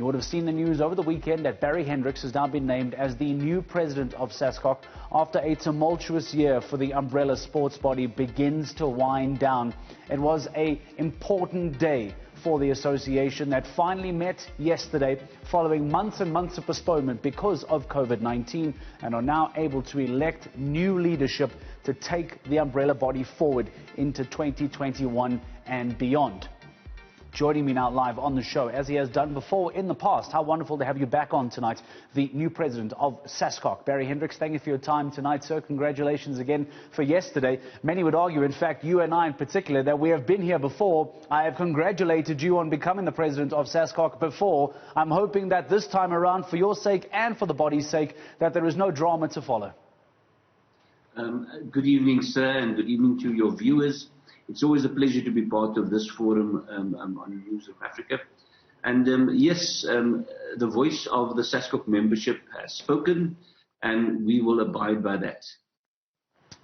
You would have seen the news over the weekend that Barry Hendricks has now been named as the new president of SASCOC after a tumultuous year for the umbrella sports body begins to wind down. It was an important day for the association that finally met yesterday following months and months of postponement because of COVID-19 and are now able to elect new leadership to take the umbrella body forward into 2021 and beyond. Joining me now live on the show, as he has done before in the past. How wonderful to have you back on tonight, the new president of SASCOC. Barry Hendricks, thank you for your time tonight, sir. Congratulations again for yesterday. Many would argue, in fact, you and I in particular, that we have been here before. I have congratulated you on becoming the president of SASCOC before. I'm hoping that this time around, for your sake and for the body's sake, that there is no drama to follow. Good evening, sir, and good evening to your viewers. It's always a pleasure to be part of this forum on Newzroom Afrika. And yes, the voice of the SASCOC membership has spoken, and we will abide by that.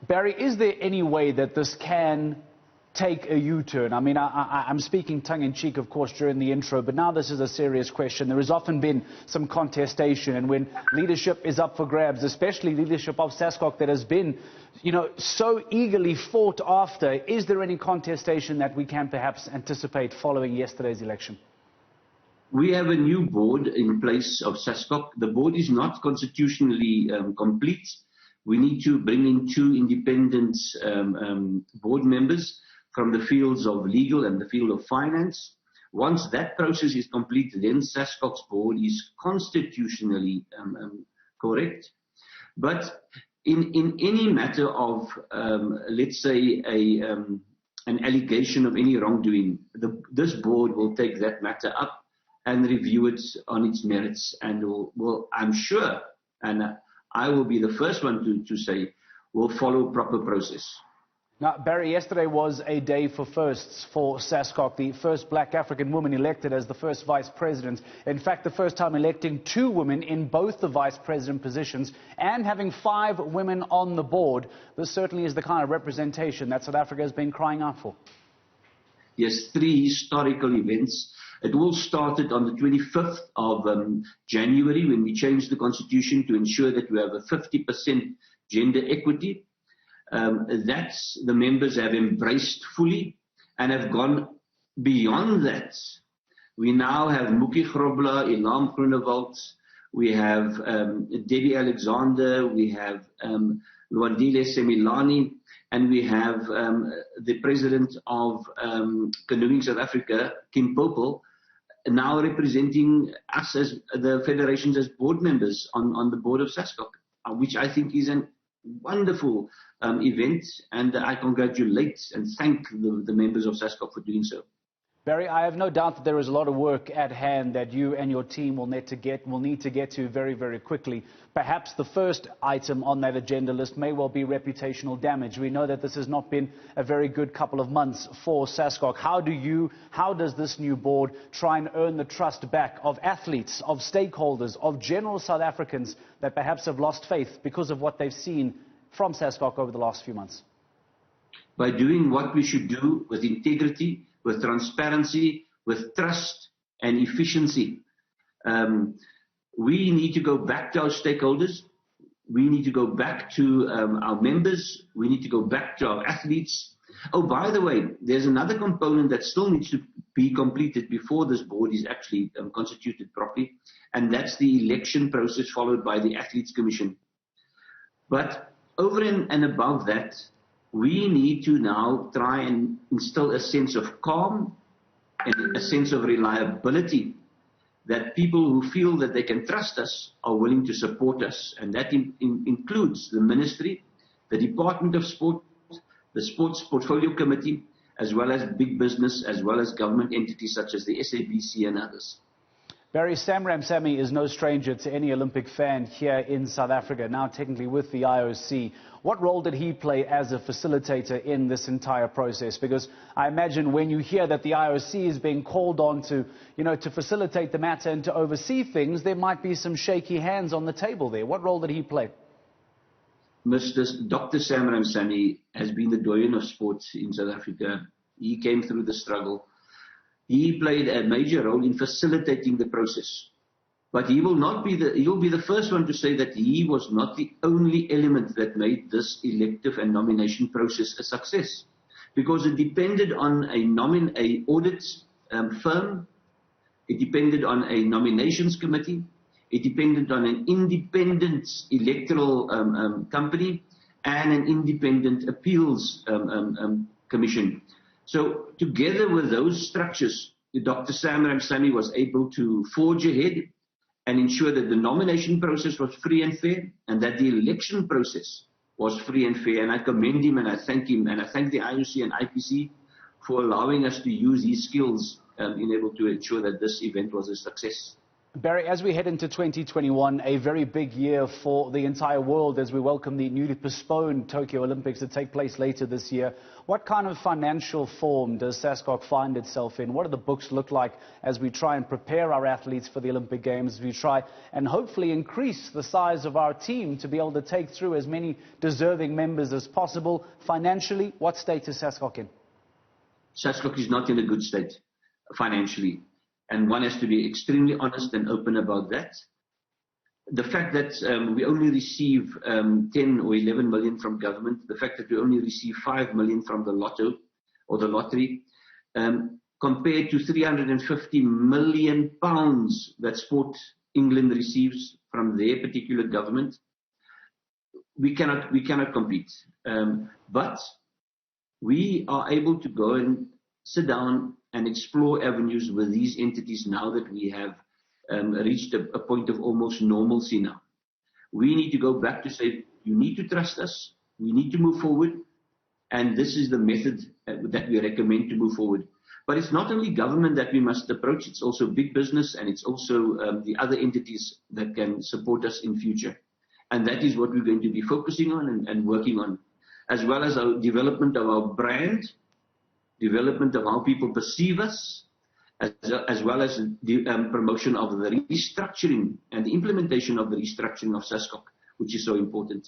Barry, is there any way that this can take a U-turn? I mean, I'm speaking tongue-in-cheek, of course, during the intro, but now this is a serious question. There has often been some contestation, and when leadership is up for grabs, especially leadership of SASCOC that has been, so eagerly fought after, is there any contestation that we can perhaps anticipate following yesterday's election? We have a new board in place of SASCOC. The board is not constitutionally complete. We need to bring in 2 independent board members from the fields of legal and the field of finance. Once that process is complete, then SASCOC's board is constitutionally correct. But in any matter of, let's say, an allegation of any wrongdoing, this board will take that matter up and review it on its merits, and will, I'm sure, and I will be the first one to say, will follow proper process. Now, Barry, yesterday was a day for firsts for SASCOC, the first black African woman elected as the first vice president. In fact, the first time electing 2 women in both the vice president positions and having 5 women on the board. This certainly is the kind of representation that South Africa has been crying out for. Yes, 3 historical events. It all started on the 25th of January when we changed the constitution to ensure that we have a 50% gender equity. That the members have embraced fully and have gone beyond that. We now have Mookie Grobler, Ilham Groenewald, we have Debbie Alexander, we have Lwandile Semilani, and we have the president of Canoeing South Africa, Kim Popel, now representing us as the federations as board members on the board of SASCOC, which I think is an wonderful event, and I congratulate and thank the members of SASCOC for doing so. Barry, I have no doubt that there is a lot of work at hand that you and your team will need to get to very, very quickly. Perhaps the first item on that agenda list may well be reputational damage. We know that this has not been a very good couple of months for SASCOC. How does this new board try and earn the trust back of athletes, of stakeholders, of general South Africans that perhaps have lost faith because of what they've seen from SASCOC over the last few months? By doing what we should do with integrity, with transparency, with trust and efficiency. We need to go back to our stakeholders. We need to go back to our members. We need to go back to our athletes. Oh, by the way, there's another component that still needs to be completed before this board is actually constituted properly, and that's the election process followed by the Athletes Commission. But over and above that, we need to now try and instill a sense of calm and a sense of reliability, that people who feel that they can trust us are willing to support us. And that includes the Ministry, the Department of Sport, the Sports Portfolio Committee, as well as big business, as well as government entities such as the SABC and others. Barry, Sam Ramsamy is no stranger to any Olympic fan here in South Africa, now technically with the IOC. What role did he play as a facilitator in this entire process? Because I imagine when you hear that the IOC is being called on to, to facilitate the matter and to oversee things, there might be some shaky hands on the table there. What role did he play? Dr. Sam Ramsamy has been the doyen of sports in South Africa. He came through the struggle. He played a major role in facilitating the process. But he will be the first one to say that he was not the only element that made this elective and nomination process a success, because it depended on a audit firm, it depended on a nominations committee, it depended on an independent electoral company, and an independent appeals commission. So together with those structures, Dr. Sam Ramsamy was able to forge ahead and ensure that the nomination process was free and fair, and that the election process was free and fair. And I commend him, and I thank him, and I thank the IOC and IPC for allowing us to use his skills in able to ensure that this event was a success. Barry, as we head into 2021, a very big year for the entire world as we welcome the newly postponed Tokyo Olympics to take place later this year. What kind of financial form does SASCOC find itself in? What do the books look like as we try and prepare our athletes for the Olympic Games, as we try and hopefully increase the size of our team to be able to take through as many deserving members as possible? Financially, what state is SASCOC in? SASCOC is not in a good state financially. And one has to be extremely honest and open about that. The fact that we only receive 10 or 11 million from government, the fact that we only receive 5 million from the lotto or the lottery, compared to 350 million pounds that Sport England receives from their particular government, we cannot compete. But we are able to go and sit down and explore avenues with these entities now that we have reached a point of almost normalcy now. We need to go back to say, you need to trust us, we need to move forward, and this is the method that we recommend to move forward. But it's not only government that we must approach, it's also big business, and it's also the other entities that can support us in future. And that is what we're going to be focusing on and working on, as well as our development of our brand, development of how people perceive us, as well as the promotion of the restructuring and the implementation of the restructuring of SASCOC, which is so important.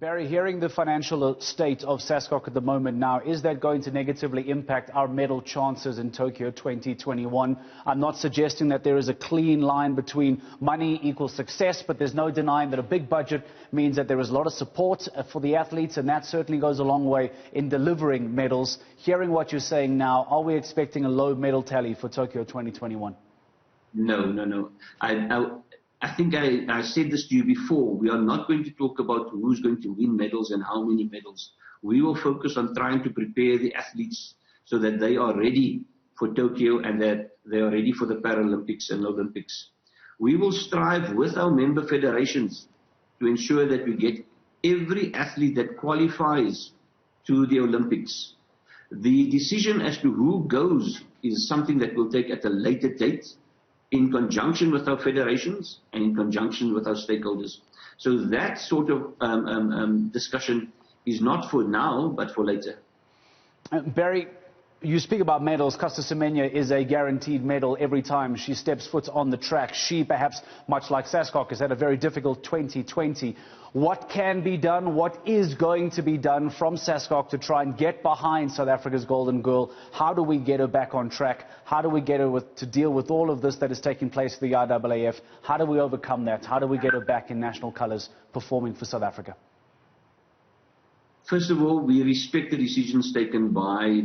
Barry, hearing the financial state of SASCOC at the moment now, is that going to negatively impact our medal chances in Tokyo 2021? I'm not suggesting that there is a clean line between money equals success, but there's no denying that a big budget means that there is a lot of support for the athletes, and that certainly goes a long way in delivering medals. Hearing what you're saying now, are we expecting a low medal tally for Tokyo 2021? No. I think I said this to you before. We are not going to talk about who's going to win medals and how many medals. We will focus on trying to prepare the athletes so that they are ready for Tokyo and that they are ready for the Paralympics and Olympics. We will strive with our member federations to ensure that we get every athlete that qualifies to the Olympics. The decision as to who goes is something that we'll take at a later date, in conjunction with our federations and in conjunction with our stakeholders. So that sort of discussion is not for now, but for later. Barry, you speak about medals. Caster Semenya is a guaranteed medal every time she steps foot on the track. She, perhaps much like SASCOC, has had a very difficult 2020. What can be done, what is going to be done from SASCOC to try and get behind South Africa's golden girl? How do we get her back on track? How do we get her to deal with all of this that is taking place for the IAAF? How do we overcome that? How do we get her back in national colours performing for South Africa? First of all, we respect the decisions taken by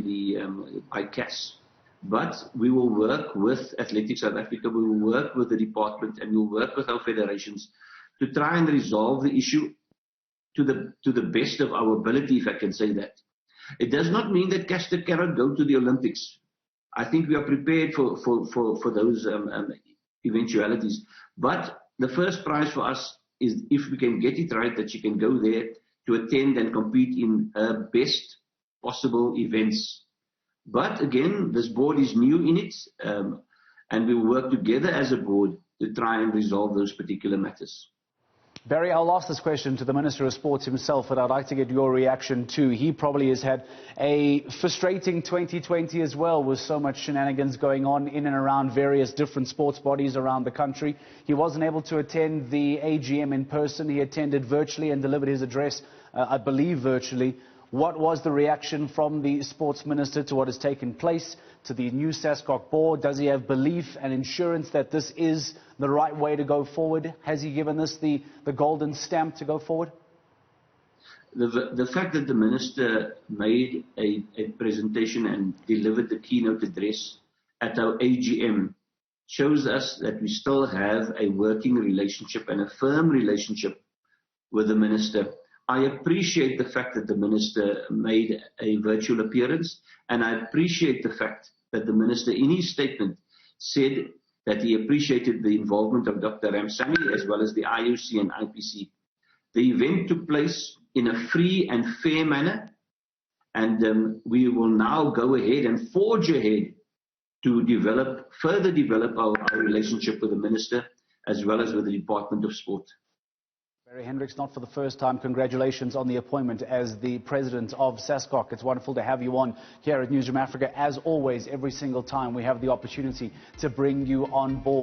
CAS. But we will work with Athletics South Africa, we will work with the department, and we will work with our federations to try and resolve the issue to the best of our ability, if I can say that. It does not mean that Caster cannot go to the Olympics. I think we are prepared for those eventualities. But the first prize for us is, if we can get it right, that she can go there to attend and compete in her best possible events. But again, this board is new in it, and we will work together as a board to try and resolve those particular matters. Barry, I'll ask this question to the Minister of Sports himself, but I'd like to get your reaction too. He probably has had a frustrating 2020 as well, with so much shenanigans going on in and around various different sports bodies around the country. He wasn't able to attend the AGM in person. He attended virtually and delivered his address, I believe, virtually. What was the reaction from the sports minister to what has taken place, to the new SASCOC board? Does he have belief and assurance that this is the right way to go forward? Has he given this the golden stamp to go forward? The fact that the minister made a presentation and delivered the keynote address at our AGM shows us that we still have a working relationship and a firm relationship with the minister. I appreciate the fact that the minister made a virtual appearance, and I appreciate the fact that the minister in his statement said that he appreciated the involvement of Dr. Ramsamy as well as the IOC and IPC. The event took place in a free and fair manner, and we will now go ahead and forge ahead to further develop our relationship with the minister as well as with the Department of Sport. Barry Hendricks, not for the first time, congratulations on the appointment as the president of SASCOC. It's wonderful to have you on here at Newzroom Afrika. As always, every single time we have the opportunity to bring you on board.